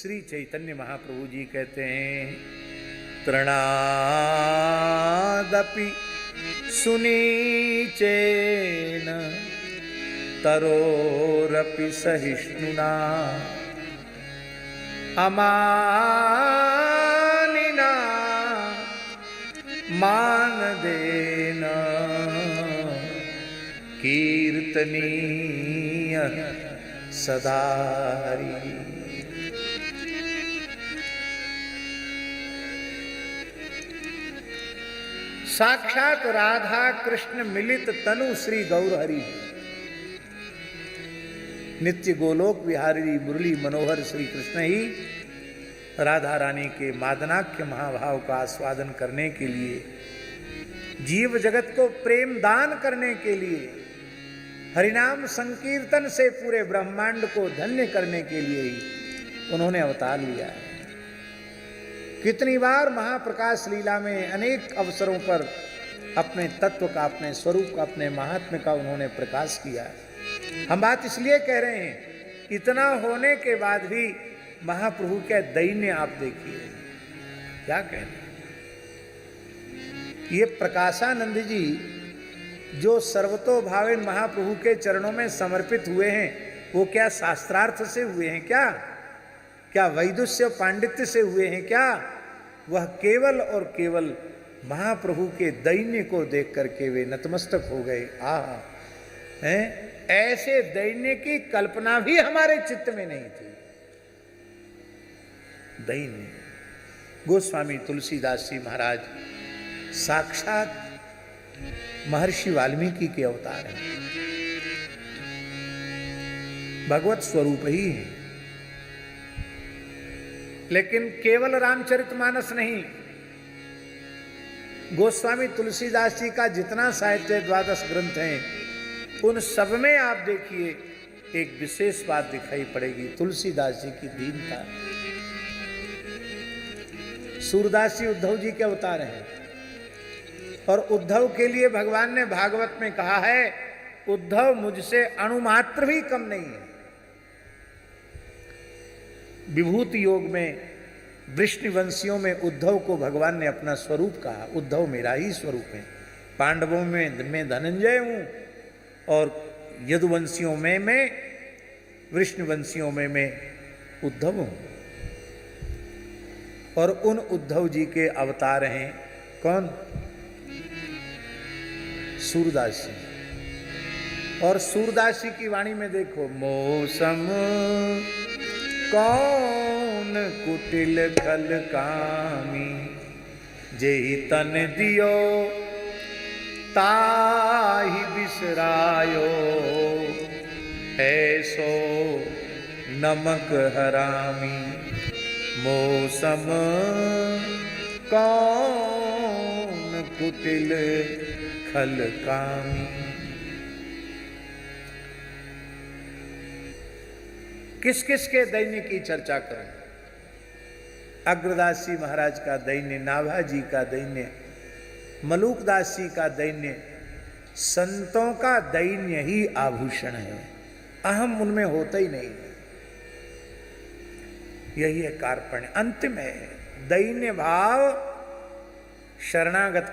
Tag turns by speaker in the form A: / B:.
A: श्री चैतन्य महाप्रभु जी कहते हैं, तृणादपि सुनीचेन तरोरपि सहिष्णुना अमानिना मानदेन कीर्तनीय सदारी। साक्षात राधा कृष्ण मिलित तनु श्री गौर हरि, नित्य गोलोक विहारी मुरली मनोहर श्री कृष्ण ही राधा रानी के मादनाख्य महाभाव का आस्वादन करने के लिए, जीव जगत को प्रेम दान करने के लिए, हरिनाम संकीर्तन से पूरे ब्रह्मांड को धन्य करने के लिए ही उन्होंने अवतार लिया है। कितनी बार महाप्रकाश लीला में अनेक अवसरों पर अपने तत्व का, अपने स्वरूप का, अपने महात्म्य का उन्होंने प्रकाश किया है। हम बात इसलिए कह रहे हैं, इतना होने के बाद भी महाप्रभु के दैन्य आप देखिए, क्या कहना। ये प्रकाशानंद जी जो सर्वतोभावेन महाप्रभु के चरणों में समर्पित हुए हैं, वो क्या शास्त्रार्थ से हुए हैं क्या? क्या वैदुष्य पांडित्य से हुए हैं क्या? वह केवल और केवल महाप्रभु के दैन्य को देख करके वे नतमस्तक हो गए। हैं, ऐसे दैन्य की कल्पना भी हमारे चित्त में नहीं थी। दैन्य गोस्वामी तुलसीदास जी महाराज साक्षात महर्षि वाल्मीकि के अवतार हैं, भगवत स्वरूप ही है। लेकिन केवल रामचरितमानस नहीं, गोस्वामी तुलसीदास जी का जितना साहित्य 12 ग्रंथ हैं, उन सब में आप देखिए एक विशेष बात दिखाई पड़ेगी, तुलसीदास जी की दीनता। सूरदास जी उद्धव जी के अवतार हैं, और उद्धव के लिए भगवान ने भागवत में कहा है, उद्धव मुझसे अणुमात्र भी कम नहीं है। विभूति योग में वृष्णिवंशियों में उद्धव को भगवान ने अपना स्वरूप कहा, उद्धव मेरा ही स्वरूप है। पांडवों में मैं धनंजय हूं, और यदुवंशियों में मैं, वृष्णिवंशियों में मैं उद्धव हूं। और उन उद्धव जी के अवतार हैं कौन? सूरदास जी। और सूरदास जी की वाणी में देखो, मौसम कौन कुटिल खल कामी, जेहि तन दियो ताहि बिसरायो, ऐसो नमक हरामी। मौसम कौन कुटिल खल कामी। किस किस के दैन्य की चर्चा करें? अग्रदास जी महाराज का दैन्य, नाभाजी का दैन्य, मलूकदास जी का दैन्य। संतों का दैन्य ही आभूषण है, अहम उनमें होता ही नहीं। यही है कार्पण्य, अंतिम है दैन्य भाव शरणागत का।